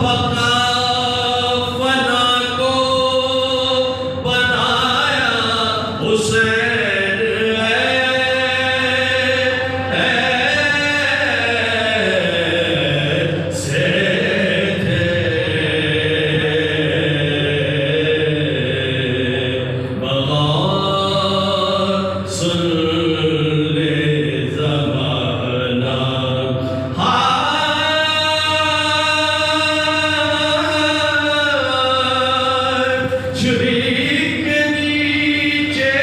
बका फना को बनाया हुसैन से थे। बग़ावत सुन ले ज़माना छुरी के नीचे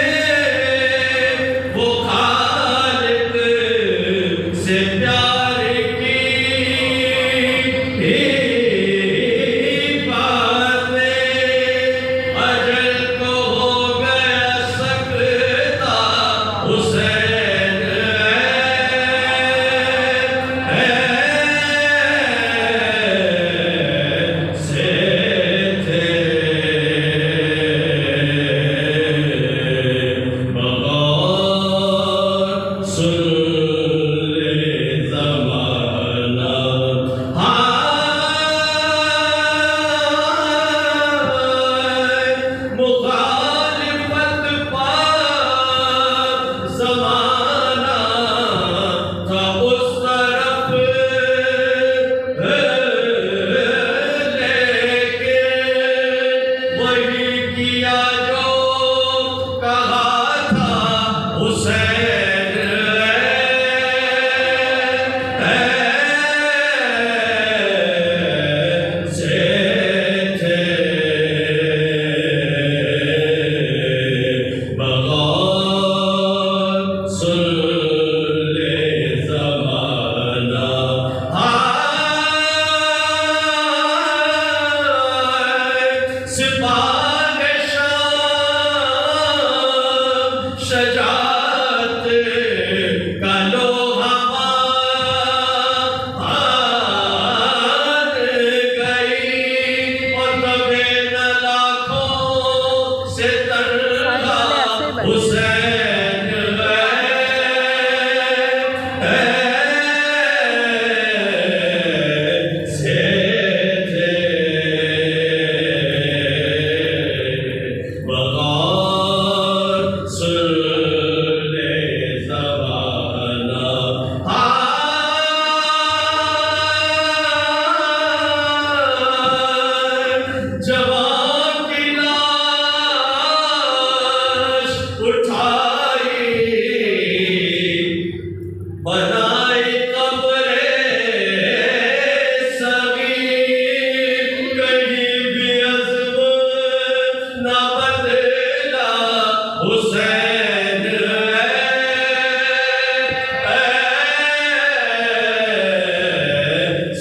वो खालिक से प्यार की बातें अजल को हो गया सकता हुसैन से थे। बग़ावत सुन ले ज़माना मुखालिफत पर ज़माना था उस तरफ लेके वही किया जो कहा था हुसैन से थे। बग़ावत सुन ले ज़माना सिपाह शाम शजाअत का लोहा मान गई और तबे न लाखों से तन्हा हुसैन से थे। बग़ावत सुन ले ज़माना जवान की लाश उठाई बनाई कब्रें सगीर कहीं भी अज़्म न बदला हुसैन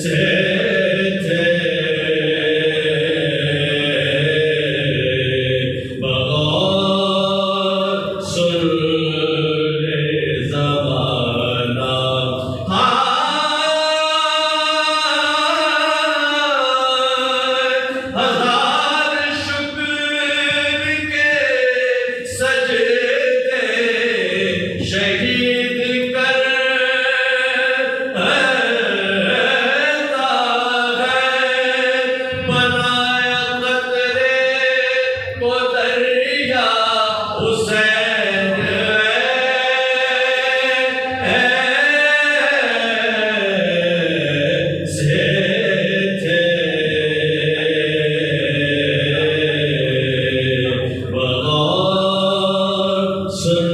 से थे। बग़ावत सुन ले ज़माना हजार शुक्र के सजदे शहीद करता है। बनाया क़तरे को दरिया हुसैन से थे। बग़ावत सुन